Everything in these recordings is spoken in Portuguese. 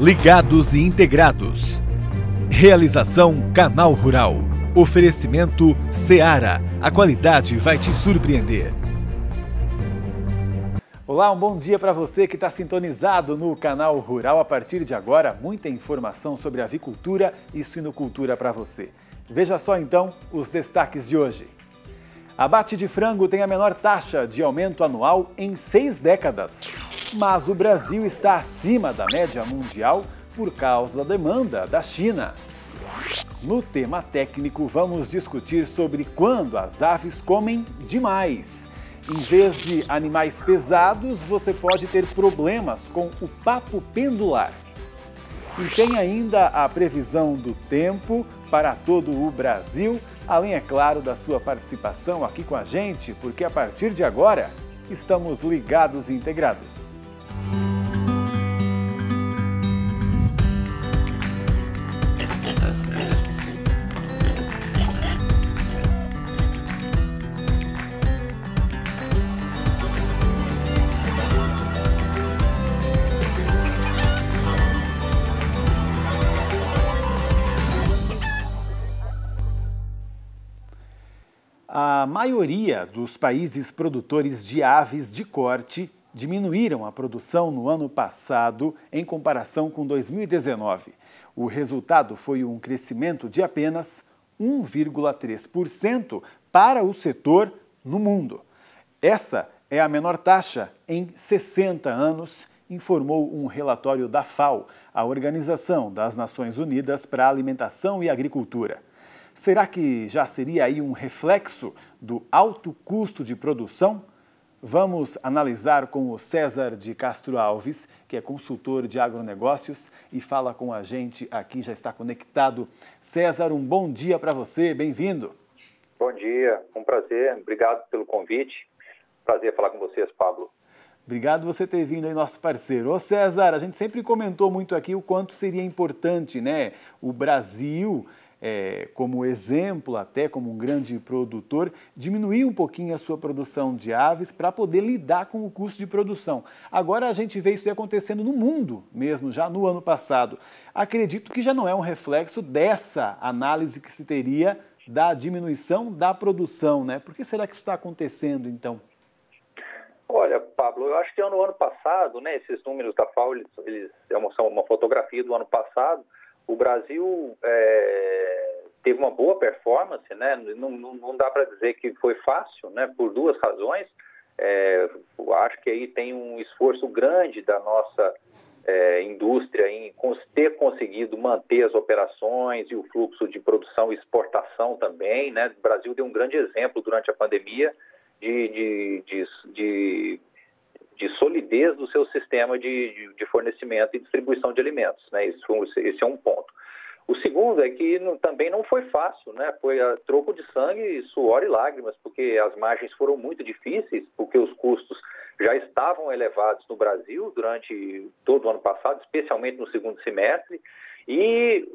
Ligados e integrados. Realização Canal Rural. Oferecimento Seara. A qualidade vai te surpreender. Olá, um bom dia para você que está sintonizado no Canal Rural. A partir de agora, muita informação sobre avicultura e suinocultura para você. Veja só então os destaques de hoje. Abate de frango tem a menor taxa de aumento anual em 6 décadas. Mas o Brasil está acima da média mundial por causa da demanda da China. No tema técnico, vamos discutir sobre quando as aves comem demais. Em vez de animais pesados, você pode ter problemas com o papo pendular. E tem ainda a previsão do tempo para todo o Brasil, além, é claro, da sua participação aqui com a gente, porque a partir de agora estamos ligados e integrados. A maioria dos países produtores de aves de corte diminuíram a produção no ano passado em comparação com 2019. O resultado foi um crescimento de apenas 1,3% para o setor no mundo. Essa é a menor taxa em 60 anos, informou um relatório da FAO, a Organização das Nações Unidas para a Alimentação e Agricultura. Será que já seria aí um reflexo do alto custo de produção? Vamos analisar com o César de Castro Alves, que é consultor de agronegócios e fala com a gente aqui, já está conectado. César, um bom dia para você, bem-vindo. Bom dia, um prazer, obrigado pelo convite. Prazer falar com vocês, Pablo. Obrigado você ter vindo aí, nosso parceiro. Ô César, a gente sempre comentou muito aqui o quanto seria importante, né, o Brasil... como exemplo, até como um grande produtor, diminuir um pouquinho a sua produção de aves para poder lidar com o custo de produção. Agora a gente vê isso acontecendo no mundo mesmo, já no ano passado. Acredito que já não é um reflexo dessa análise que se teria da diminuição da produção, né? Por que será que isso está acontecendo, então? Olha, Pablo, eu acho que no ano passado, né, esses números da FAO, eles são uma fotografia do ano passado. O Brasil teve uma boa performance, né? Não dá para dizer que foi fácil, né? Por duas razões. Eu acho que aí tem um esforço grande da nossa indústria em ter conseguido manter as operações e o fluxo de produção e exportação também, né? O Brasil deu um grande exemplo durante a pandemia de solidez do seu sistema de fornecimento e distribuição de alimentos, né? Esse é um ponto. O segundo é que também não foi fácil, né? Foi a troco de sangue, suor e lágrimas, porque as margens foram muito difíceis, porque os custos já estavam elevados no Brasil durante todo o ano passado, especialmente no segundo semestre, e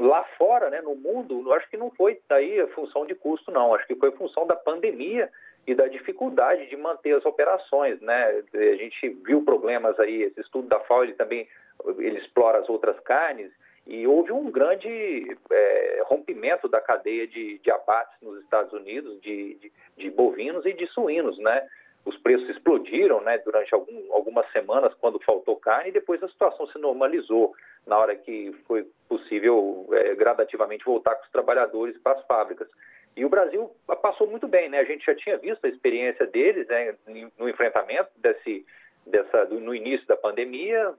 lá fora, né, no mundo, eu acho que não foi daí a função de custo, não. Acho que foi função da pandemia e da dificuldade de manter as operações, né? A gente viu problemas aí, esse estudo da FAO, ele explora as outras carnes, e houve um grande rompimento da cadeia de abates nos Estados Unidos, de bovinos e de suínos, né? Os preços explodiram, né, durante algumas semanas quando faltou carne, e depois a situação se normalizou na hora que foi possível gradativamente voltar com os trabalhadores para as fábricas. E o Brasil passou muito bem, né? A gente já tinha visto a experiência deles, né, no enfrentamento no início da pandemia.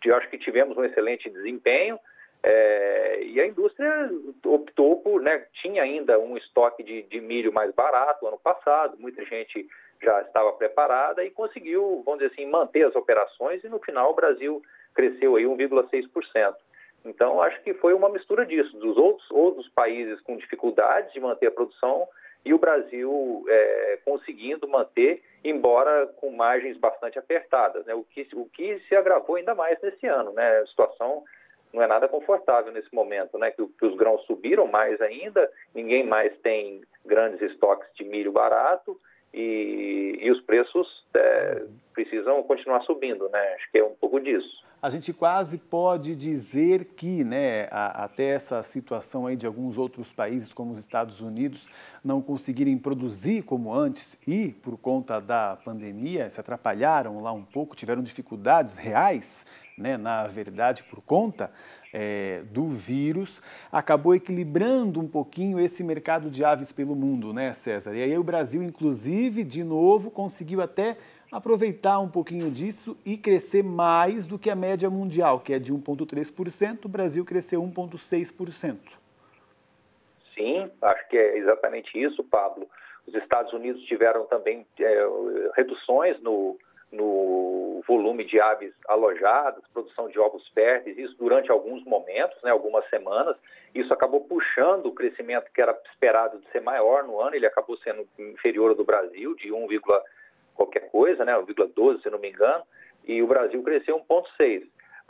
Eu acho que tivemos um excelente desempenho. E a indústria optou por, né, tinha ainda um estoque de milho mais barato ano passado, muita gente já estava preparada e conseguiu, vamos dizer assim, manter as operações, e no final o Brasil cresceu aí 1,6%. Então, acho que foi uma mistura disso, dos outros países com dificuldades de manter a produção e o Brasil conseguindo manter, embora com margens bastante apertadas, né? O que se agravou ainda mais nesse ano, né? A situação não é nada confortável nesse momento, né? Que os grãos subiram mais ainda, ninguém mais tem grandes estoques de milho barato e os preços precisam continuar subindo, né? Acho que é um pouco disso. a gente quase pode dizer que, né, até essa situação aí de alguns outros países, como os Estados Unidos, não conseguirem produzir como antes e, por conta da pandemia, se atrapalharam lá um pouco, tiveram dificuldades reais, né, na verdade, por conta do vírus, acabou equilibrando um pouquinho esse mercado de aves pelo mundo, né, César? E aí o Brasil, inclusive, de novo, conseguiu até aproveitar um pouquinho disso e crescer mais do que a média mundial, que é de 1,3%, o Brasil cresceu 1,6%. Sim, acho que é exatamente isso, Pablo. Os Estados Unidos tiveram também reduções no volume de aves alojadas, produção de ovos férteis, isso durante alguns momentos, né, algumas semanas. Isso acabou puxando o crescimento que era esperado de ser maior no ano, ele acabou sendo inferior ao do Brasil, de 1, qualquer coisa, né, 1,12, se não me engano, e o Brasil cresceu 1,6.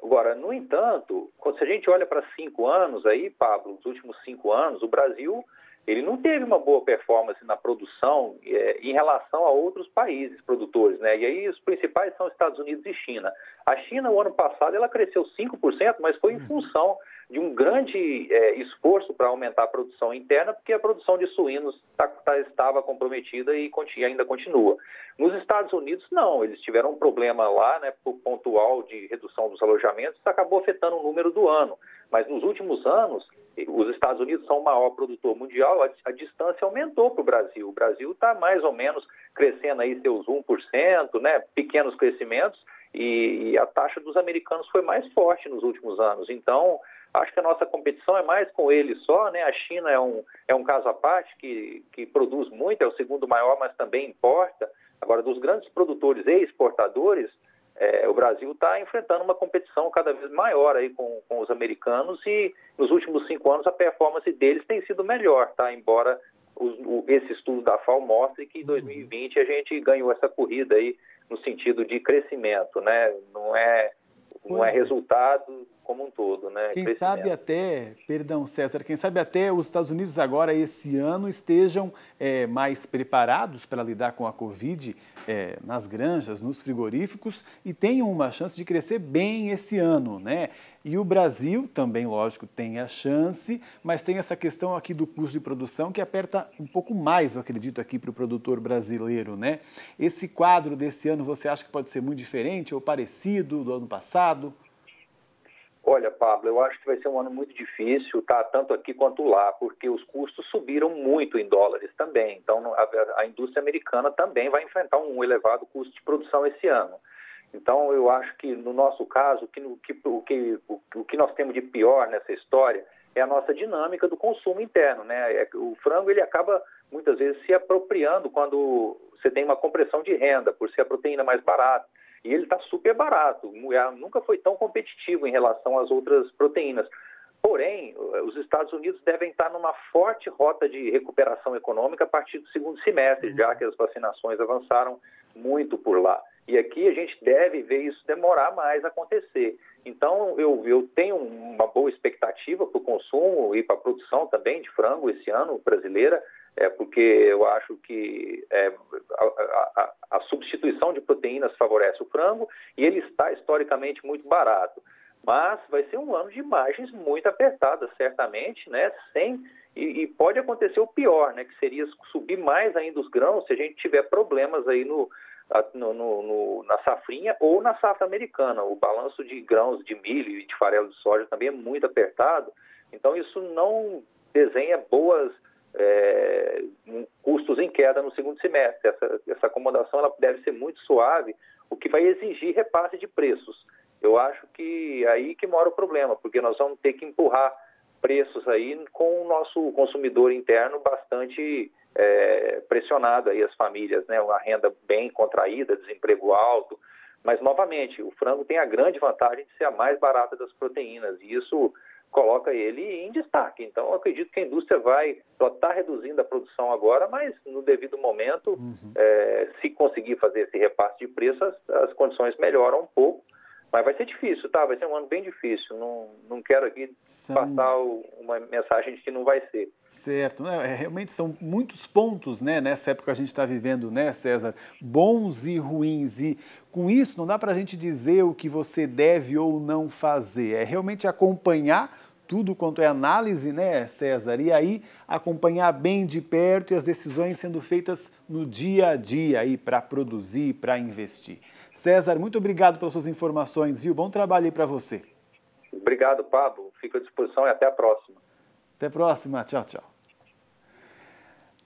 Agora, no entanto, se a gente olha para 5 anos aí, Pablo, os últimos 5 anos, o Brasil ele não teve uma boa performance na produção em relação a outros países produtores, né? E aí os principais são Estados Unidos e China. A China, o ano passado, ela cresceu 5%, mas foi em função de um grande esforço para aumentar a produção interna, porque a produção de suínos estava comprometida e ainda continua. Nos Estados Unidos, não. Eles tiveram um problema lá, né, pontual de redução dos alojamentos, isso acabou afetando o número do ano. Mas nos últimos anos, os Estados Unidos são o maior produtor mundial, a distância aumentou para o Brasil. O Brasil está mais ou menos crescendo aí seus 1%, né, pequenos crescimentos, e a taxa dos americanos foi mais forte nos últimos anos. Então, acho que a nossa competição é mais com eles só, né? A China é um caso à parte que produz muito, é o segundo maior, mas também importa. Agora, dos grandes produtores e exportadores, o Brasil está enfrentando uma competição cada vez maior aí com os americanos e nos últimos 5 anos a performance deles tem sido melhor, tá? Embora esse estudo da FAO mostre que em 2020 a gente ganhou essa corrida aí no sentido de crescimento, né? Não é resultado como um todo, né? Quem sabe até, perdão, César, quem sabe até os Estados Unidos agora, esse ano, estejam mais preparados para lidar com a Covid nas granjas, nos frigoríficos e tenham uma chance de crescer bem esse ano, né? E o Brasil também, lógico, tem a chance, mas tem essa questão aqui do custo de produção que aperta um pouco mais, eu acredito, aqui para o produtor brasileiro, né? Esse quadro desse ano, você acha que pode ser muito diferente ou parecido do ano passado? Olha, Pablo, eu acho que vai ser um ano muito difícil, tá? Tanto aqui quanto lá, porque os custos subiram muito em dólares também. Então, a indústria americana também vai enfrentar um elevado custo de produção esse ano. Então, eu acho que, no nosso caso, o que nós temos de pior nessa história é a nossa dinâmica do consumo interno, né? O frango, ele acaba, muitas vezes, se apropriando quando você tem uma compressão de renda, por ser a proteína mais barata. E ele está super barato, nunca foi tão competitivo em relação às outras proteínas. Porém, os Estados Unidos devem estar numa forte rota de recuperação econômica a partir do segundo semestre, já que as vacinações avançaram muito por lá. E aqui a gente deve ver isso demorar mais a acontecer. Então, eu tenho uma boa expectativa para o consumo e para a produção também de frango esse ano, brasileira, porque eu acho que a substituição de proteínas favorece o frango e ele está historicamente muito barato. Mas vai ser um ano de margens muito apertadas, certamente, né? E pode acontecer o pior, né? Que seria subir mais ainda os grãos se a gente tiver problemas aí na safrinha ou na safra americana. O balanço de grãos de milho e de farelo de soja também é muito apertado. Então, isso não desenha custos em queda no segundo semestre. Essa acomodação ela deve ser muito suave, o que vai exigir repasse de preços. Eu acho que é aí que mora o problema, porque nós vamos ter que empurrar preços aí com o nosso consumidor interno bastante pressionado, aí as famílias, né? Uma renda bem contraída, desemprego alto. Mas, novamente, o frango tem a grande vantagem de ser a mais barata das proteínas, e isso coloca ele em destaque. Então, eu acredito que a indústria só está reduzindo a produção agora, mas no devido momento, se conseguir fazer esse repasse de preço, as condições melhoram um pouco. Mas vai ser difícil, tá? Vai ser um ano bem difícil. Não quero aqui passar uma mensagem de que não vai ser. Certo. Realmente são muitos pontos, né, nessa época que a gente está vivendo, né, César? Bons e ruins. E com isso não dá para a gente dizer o que você deve ou não fazer. É realmente acompanhar tudo quanto é análise, né, César? E aí acompanhar bem de perto e as decisões sendo feitas no dia a dia aí para produzir, para investir. César, muito obrigado pelas suas informações, viu? Bom trabalho aí para você. Obrigado, Pablo. Fico à disposição e até a próxima. Até a próxima. Tchau, tchau.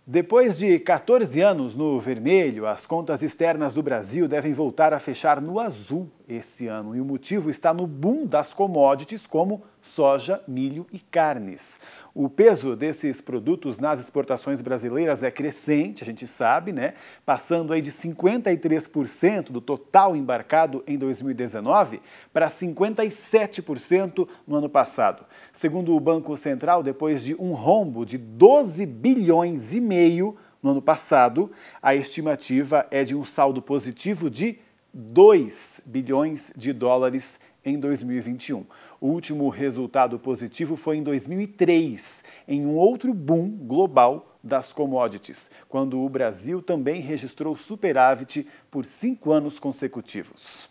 Depois de 14 anos no vermelho, as contas externas do Brasil devem voltar a fechar no azul esse ano. E o motivo está no boom das commodities como soja, milho e carnes. O peso desses produtos nas exportações brasileiras é crescente, a gente sabe, né? Passando aí de 53% do total embarcado em 2019 para 57% no ano passado. Segundo o Banco Central, depois de um rombo de 12 bilhões e meio no ano passado, a estimativa é de um saldo positivo de 2 bilhões de dólares em 2021. O último resultado positivo foi em 2003, em um outro boom global das commodities, quando o Brasil também registrou superávit por 5 anos consecutivos.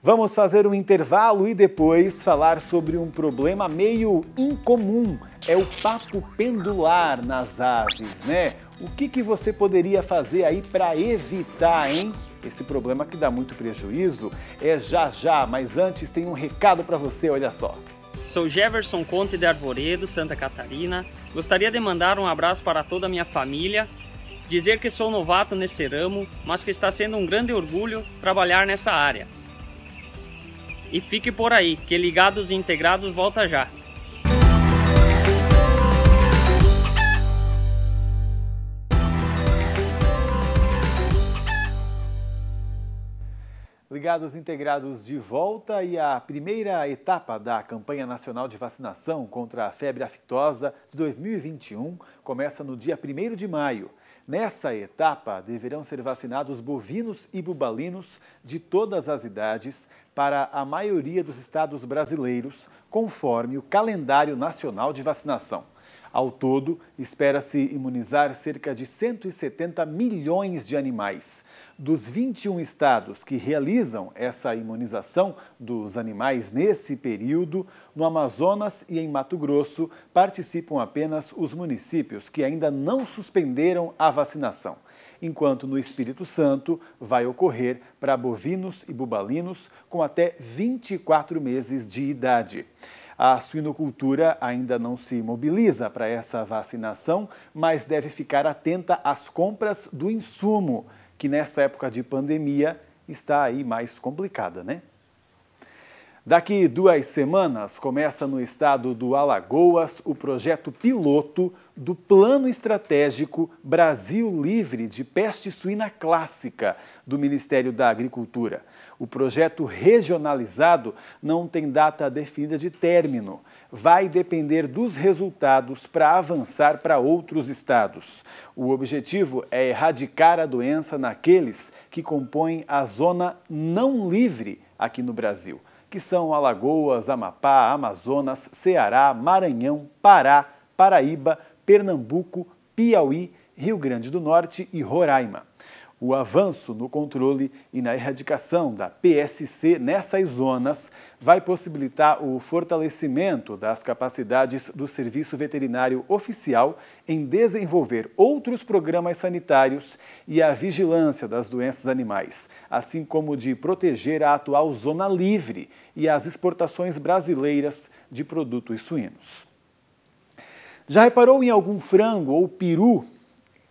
Vamos fazer um intervalo e depois falar sobre um problema meio incomum. É o papo pendular nas aves, né? O que você poderia fazer aí para evitar, hein? Esse problema que dá muito prejuízo é já, mas antes tem um recado para você, olha só. Sou Jefferson Conte de Arvoredo, Santa Catarina. Gostaria de mandar um abraço para toda a minha família, dizer que sou novato nesse ramo, mas que está sendo um grande orgulho trabalhar nessa área. E fique por aí, que Ligados e Integrados volta já. Ligados Integrados de volta e a primeira etapa da campanha nacional de vacinação contra a febre aftosa de 2021 começa no dia 1º de maio. Nessa etapa, deverão ser vacinados bovinos e bubalinos de todas as idades para a maioria dos estados brasileiros, conforme o calendário nacional de vacinação. Ao todo, espera-se imunizar cerca de 170 milhões de animais. Dos 21 estados que realizam essa imunização dos animais nesse período, no Amazonas e em Mato Grosso, participam apenas os municípios que ainda não suspenderam a vacinação, enquanto no Espírito Santo vai ocorrer para bovinos e bubalinos com até 24 meses de idade. A suinocultura ainda não se mobiliza para essa vacinação, mas deve ficar atenta às compras do insumo, que nessa época de pandemia está aí mais complicada, né? Daqui 2 semanas começa no estado do Alagoas o projeto piloto do Plano Estratégico Brasil Livre de Peste Suína Clássica do Ministério da Agricultura. O projeto regionalizado não tem data definida de término. Vai depender dos resultados para avançar para outros estados. O objetivo é erradicar a doença naqueles que compõem a zona não livre aqui no Brasil, que são Alagoas, Amapá, Amazonas, Ceará, Maranhão, Pará, Paraíba, Pernambuco, Piauí, Rio Grande do Norte e Roraima. O avanço no controle e na erradicação da PSC nessas zonas vai possibilitar o fortalecimento das capacidades do Serviço Veterinário Oficial em desenvolver outros programas sanitários e a vigilância das doenças animais, assim como de proteger a atual zona livre e as exportações brasileiras de produtos suínos. Já reparou em algum frango ou peru?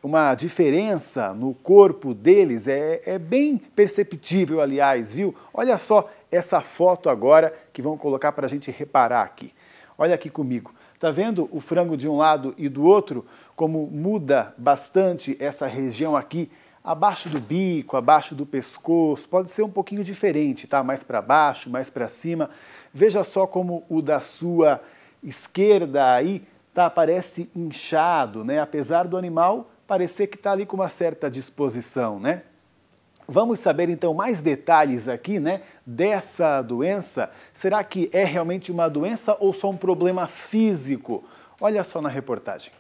Uma diferença no corpo deles é bem perceptível, aliás, viu? Olha só essa foto agora que vão colocar para a gente reparar aqui. Olha aqui comigo. Tá vendo o frango de um lado e do outro? Como muda bastante essa região aqui, abaixo do bico, abaixo do pescoço. Pode ser um pouquinho diferente, tá? Mais para baixo, mais para cima. Veja só como o da sua esquerda aí, tá? Parece inchado, né? Apesar do animal parecer que está ali com uma certa disposição, né? Vamos saber então mais detalhes aqui, né, dessa doença. Será que é realmente uma doença ou só um problema físico? Olha só na reportagem.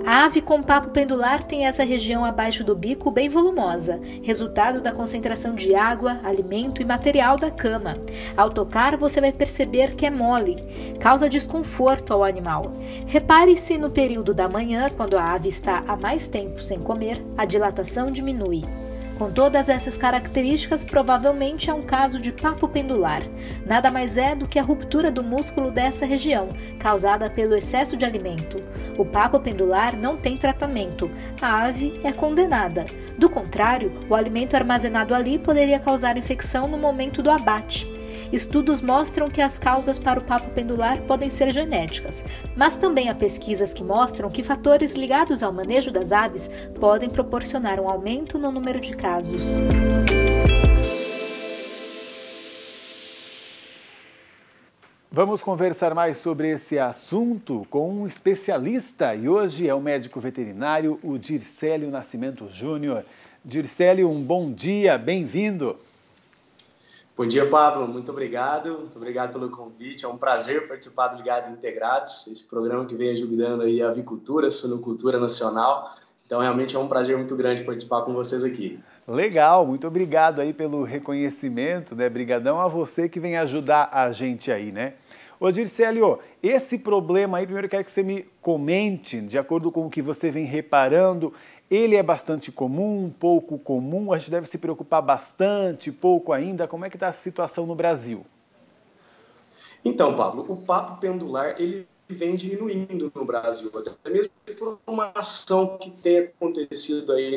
A ave com papo pendular tem essa região abaixo do bico bem volumosa, resultado da concentração de água, alimento e material da cama. Ao tocar, você vai perceber que é mole, causa desconforto ao animal. Repare se no período da manhã, quando a ave está há mais tempo sem comer, a dilatação diminui. Com todas essas características, provavelmente é um caso de papo pendular. Nada mais é do que a ruptura do músculo dessa região, causada pelo excesso de alimento. O papo pendular não tem tratamento. A ave é condenada. Do contrário, o alimento armazenado ali poderia causar infecção no momento do abate. Estudos mostram que as causas para o papo pendular podem ser genéticas, mas também há pesquisas que mostram que fatores ligados ao manejo das aves podem proporcionar um aumento no número de casos. Vamos conversar mais sobre esse assunto com um especialista e hoje é o médico veterinário, o Dircélio Nascimento Júnior. Dircélio, um bom dia, bem-vindo. Bom dia, Pablo. Muito obrigado pelo convite. É um prazer participar do Ligados Integrados, esse programa que vem ajudando aí a avicultura, a suinocultura nacional. Então, realmente é um prazer muito grande participar com vocês aqui. Legal, muito obrigado aí pelo reconhecimento, né? Brigadão a você que vem ajudar a gente aí, né? Ô Dircélio, esse problema aí, primeiro eu quero que você me comente, de acordo com o que você vem reparando, ele é bastante comum, pouco comum, a gente deve se preocupar bastante, pouco ainda, como é que está a situação no Brasil? Então, Pablo, o papo pendular, ele vem diminuindo no Brasil, até mesmo por uma ação que tem acontecido aí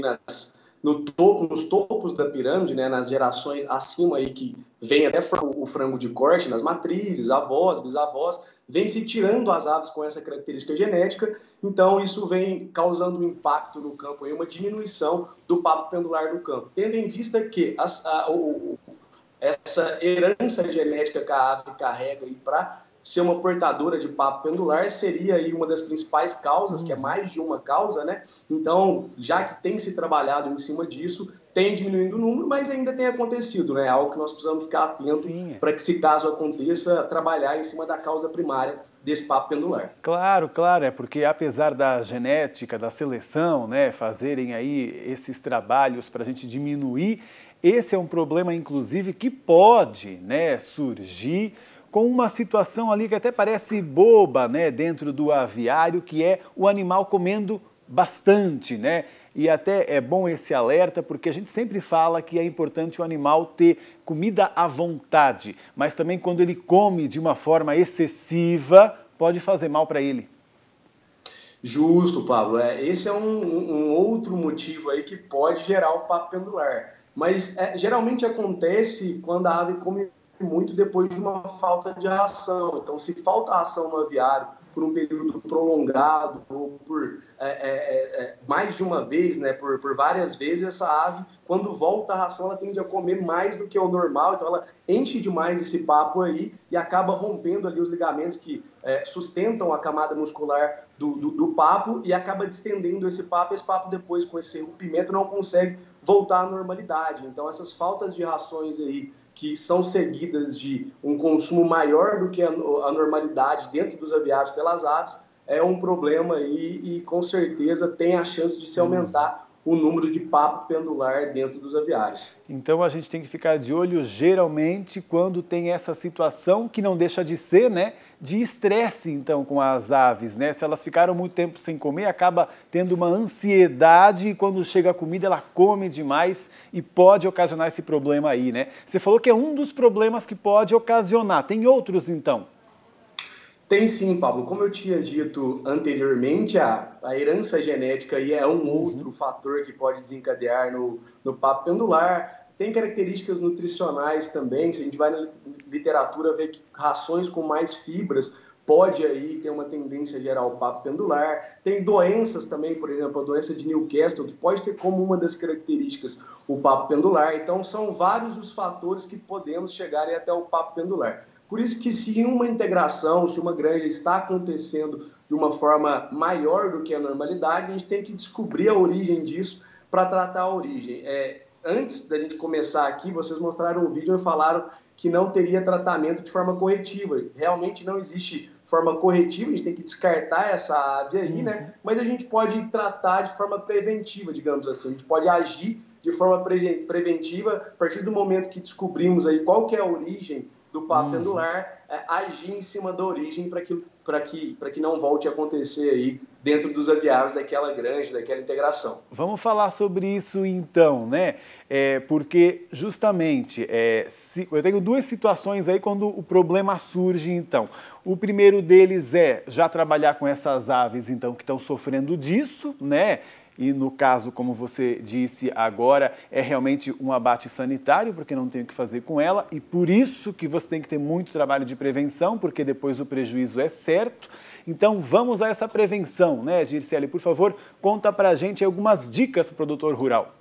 nos topos da pirâmide, né, nas gerações acima aí que vem até o frango de corte, nas matrizes, avós, bisavós, vem se tirando as aves com essa característica genética, então isso vem causando um impacto no campo, aí, uma diminuição do papo pendular no campo, tendo em vista que essa herança genética que a ave carrega para ser uma portadora de papo pendular seria aí uma das principais causas, que é mais de uma causa, né? Então, já que tem se trabalhado em cima disso, tem diminuindo o número, mas ainda tem acontecido, né? Algo que nós precisamos ficar atentos para que, se caso aconteça, trabalhar em cima da causa primária desse papo pendular. Claro, é porque apesar da genética, da seleção, né, fazerem aí esses trabalhos para a gente diminuir, esse é um problema, inclusive, que pode, né, surgir com uma situação ali que até parece boba, né, dentro do aviário, que é o animal comendo bastante, né? E até é bom esse alerta, porque a gente sempre fala que é importante o animal ter comida à vontade, mas também quando ele come de uma forma excessiva, pode fazer mal para ele. Justo, Pablo. Esse é um outro motivo aí que pode gerar o papo pendular. Mas geralmente acontece quando a ave come muito depois de uma falta de ração. Então, se falta ração no aviário por um período prolongado ou por mais de uma vez, né, por várias vezes, essa ave, quando volta a ração, ela tende a comer mais do que o normal, então ela enche demais esse papo aí e acaba rompendo ali os ligamentos que sustentam a camada muscular do papo e acaba distendendo esse papo depois, com esse rompimento, não consegue voltar à normalidade. Então, essas faltas de rações aí, que são seguidas de um consumo maior do que a normalidade dentro dos aviários pelas aves, é um problema aí e com certeza tem a chance de se aumentar o número de papo pendular dentro dos aviários. Então a gente tem que ficar de olho geralmente quando tem essa situação que não deixa de ser, né, de estresse então com as aves, né? Se elas ficaram muito tempo sem comer, acaba tendo uma ansiedade e quando chega a comida ela come demais e pode ocasionar esse problema aí, né? Você falou que é um dos problemas que pode ocasionar, tem outros então? Tem sim, Pablo. Como eu tinha dito anteriormente, a herança genética aí é um outro fator que pode desencadear no papo pendular. Tem características nutricionais também. Se a gente vai na literatura ver que rações com mais fibras pode aí ter uma tendência a gerar o papo pendular. Tem doenças também, por exemplo, a doença de Newcastle, que pode ter como uma das características o papo pendular. Então, são vários os fatores que podemos chegar até o papo pendular. Por isso que se uma integração, se uma granja está acontecendo de uma forma maior do que a normalidade, a gente tem que descobrir a origem disso para tratar a origem. Antes da gente começar aqui, vocês mostraram um vídeo e falaram que não teria tratamento de forma corretiva. Realmente não existe forma corretiva, a gente tem que descartar essa ave aí, né? Mas a gente pode tratar de forma preventiva, digamos assim. A gente pode agir de forma preventiva a partir do momento que descobrimos aí qual que é a origem do papo pendular, agir em cima da origem para que não volte a acontecer aí dentro dos aviários daquela granja, daquela integração. Vamos falar sobre isso então, né? Porque justamente eu tenho duas situações aí quando o problema surge então. O primeiro deles é já trabalhar com essas aves então que estão sofrendo disso, né? E no caso, como você disse agora, é realmente um abate sanitário, porque não tem o que fazer com ela, e por isso que você tem que ter muito trabalho de prevenção, porque depois o prejuízo é certo. Então vamos a essa prevenção, né, Dircele? Por favor, conta pra gente algumas dicas para o produtor rural.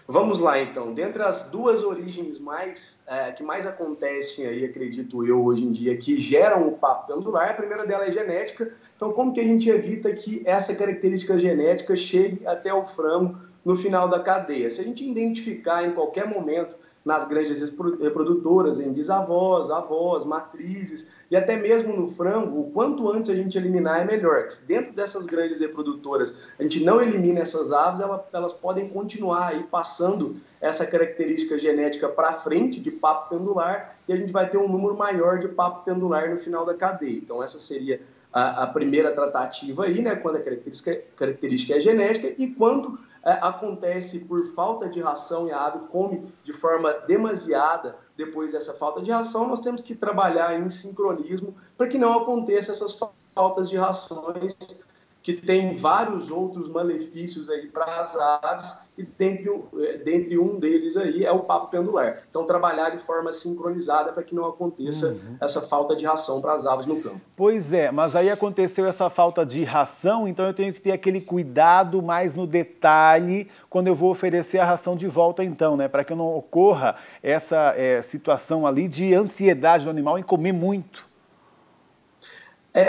Vamos lá, então. Dentre as duas origens que mais acontecem aí, acredito eu, hoje em dia, que geram o papo pendular, a primeira dela é genética. Então, como que a gente evita que essa característica genética chegue até o frango no final da cadeia? Se a gente identificar em qualquer momento nas granjas reprodutoras, em bisavós, avós, matrizes e até mesmo no frango, o quanto antes a gente eliminar é melhor. Se dentro dessas granjas reprodutoras a gente não elimina essas aves, elas podem continuar aí passando essa característica genética para frente de papo pendular e a gente vai ter um número maior de papo pendular no final da cadeia. Então essa seria a primeira tratativa aí, né, quando a característica é genética e quando acontece por falta de ração e a ave come de forma demasiada depois dessa falta de ração, nós temos que trabalhar em sincronismo para que não aconteça essas faltas de rações que tem vários outros malefícios aí para as aves e dentre um deles aí é o papo pendular. Então trabalhar de forma sincronizada para que não aconteça essa falta de ração para as aves no campo. Pois é, mas aí aconteceu essa falta de ração, então eu tenho que ter aquele cuidado mais no detalhe quando eu vou oferecer a ração de volta então, né? Para que não ocorra essa situação ali de ansiedade do animal em comer muito.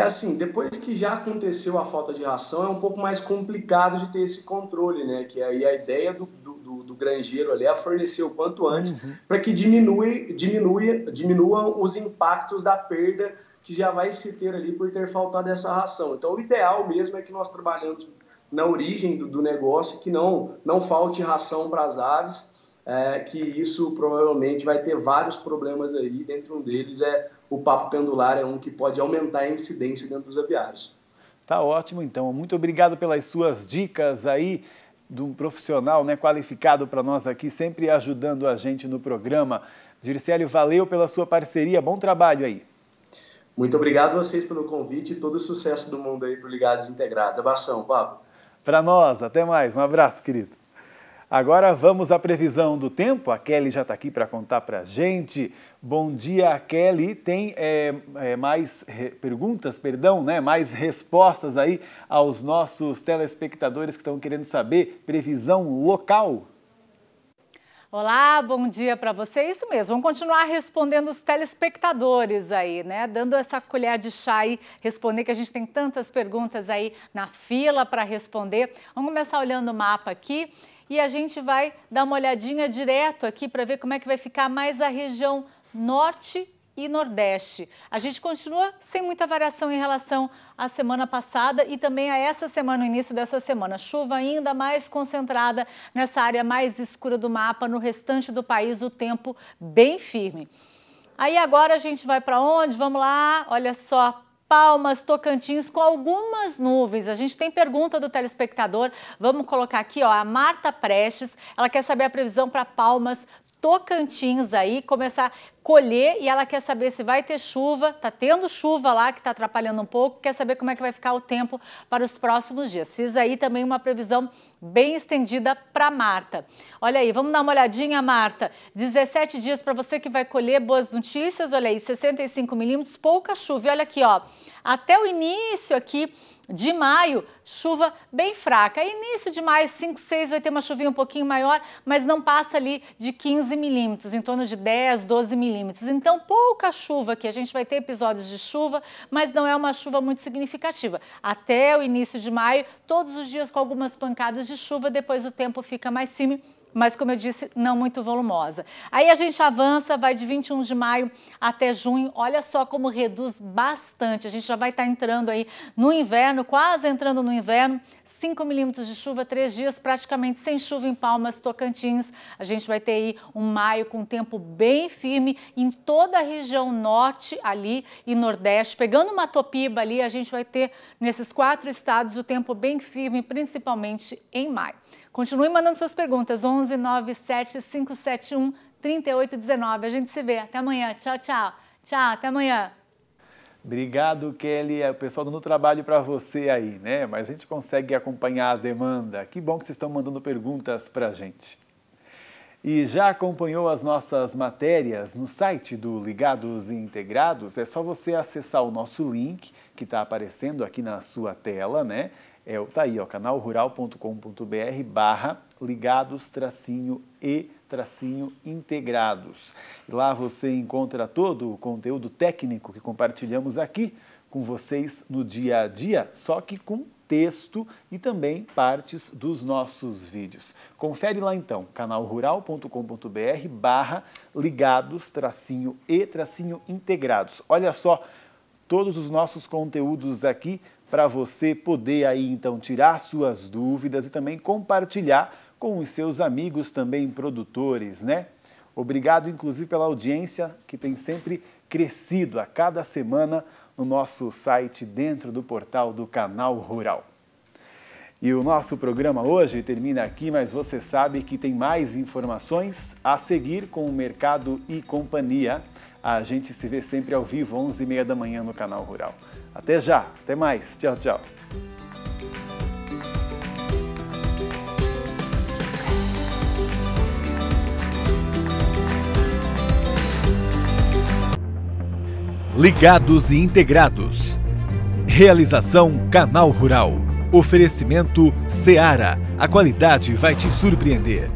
Assim, depois que já aconteceu a falta de ração, é um pouco mais complicado de ter esse controle, né? Que aí a ideia do granjeiro ali é fornecer o quanto antes para que diminuam os impactos da perda que já vai se ter ali por ter faltado essa ração. Então, o ideal mesmo é que nós trabalhamos na origem do negócio, que não falte ração para as aves, que isso provavelmente vai ter vários problemas aí, dentre um deles o papo pendular, é um que pode aumentar a incidência dentro dos aviários. Tá ótimo, então. Muito obrigado pelas suas dicas aí, de um profissional, né, qualificado para nós aqui, sempre ajudando a gente no programa. Dircele, valeu pela sua parceria, bom trabalho aí. Muito obrigado a vocês pelo convite e todo o sucesso do mundo aí para o Ligados Integrados. Abração, Pablo. Para nós, até mais. Um abraço, querido. Agora vamos à previsão do tempo. A Kelly já está aqui para contar para a gente. Bom dia, Kelly. Tem mais perguntas, né? Mais respostas aí aos nossos telespectadores que estão querendo saber previsão local. Olá, bom dia para você. Isso mesmo, vamos continuar respondendo os telespectadores aí, né? Dando essa colher de chá aí, responder, que a gente tem tantas perguntas aí na fila para responder. Vamos começar olhando o mapa aqui. E a gente vai dar uma olhadinha direto aqui para ver como é que vai ficar mais a região norte e nordeste. A gente continua sem muita variação em relação à semana passada e também a essa semana, no início dessa semana. Chuva ainda mais concentrada nessa área mais escura do mapa, no restante do país o tempo bem firme. Aí agora a gente vai para onde? Vamos lá, olha só. Palmas, Tocantins, com algumas nuvens. A gente tem pergunta do telespectador, vamos colocar aqui, ó, a Marta Prestes, ela quer saber a previsão para Palmas, Tocantins aí, começar a colher e ela quer saber se vai ter chuva, tá tendo chuva lá que tá atrapalhando um pouco, quer saber como é que vai ficar o tempo para os próximos dias. Fiz aí também uma previsão bem estendida para Marta. Olha aí, vamos dar uma olhadinha, Marta. 17 dias para você que vai colher, boas notícias, olha aí, 65 milímetros, pouca chuva. E olha aqui, ó, até o início aqui de maio, chuva bem fraca. Início de maio, 5, 6, vai ter uma chuvinha um pouquinho maior, mas não passa ali de 15 milímetros, em torno de 10, 12 milímetros. Então, pouca chuva aqui. A gente vai ter episódios de chuva, mas não é uma chuva muito significativa. Até o início de maio, todos os dias com algumas pancadas de chuva, depois o tempo fica mais firme, mas, como eu disse, não muito volumosa. Aí a gente avança, vai de 21 de maio até junho. Olha só como reduz bastante. A gente já vai estar entrando aí no inverno, quase entrando no inverno. 5 milímetros de chuva, 3 dias praticamente sem chuva em Palmas, Tocantins. A gente vai ter aí um maio com tempo bem firme em toda a região norte ali e nordeste. Pegando uma Topiba ali, a gente vai ter nesses 4 estados o tempo bem firme, principalmente em maio. Continue mandando suas perguntas, 11 97 571 3819. A gente se vê. Até amanhã. Tchau, tchau. Tchau, até amanhã. Obrigado, Kelly. O pessoal dando trabalho para você aí, né? Mas a gente consegue acompanhar a demanda. Que bom que vocês estão mandando perguntas para a gente. E já acompanhou as nossas matérias no site do Ligados e Integrados? É só você acessar o nosso link que está aparecendo aqui na sua tela, né? Tá aí, ó, canalrural.com.br/ligados-e-integrados. Lá você encontra todo o conteúdo técnico que compartilhamos aqui com vocês no dia a dia, só que com texto e também partes dos nossos vídeos. Confere lá então, canalrural.com.br/ligados-e-integrados. Olha só todos os nossos conteúdos aqui para você poder aí então tirar suas dúvidas e também compartilhar com os seus amigos também produtores, né? Obrigado inclusive pela audiência que tem sempre crescido a cada semana no nosso site dentro do portal do Canal Rural. E o nosso programa hoje termina aqui, mas você sabe que tem mais informações a seguir com o Mercado e Companhia. A gente se vê sempre ao vivo, 11h30 da manhã no Canal Rural. Até já, até mais. Tchau, tchau. Ligados e Integrados. Realização Canal Rural. Oferecimento Seara. A qualidade vai te surpreender.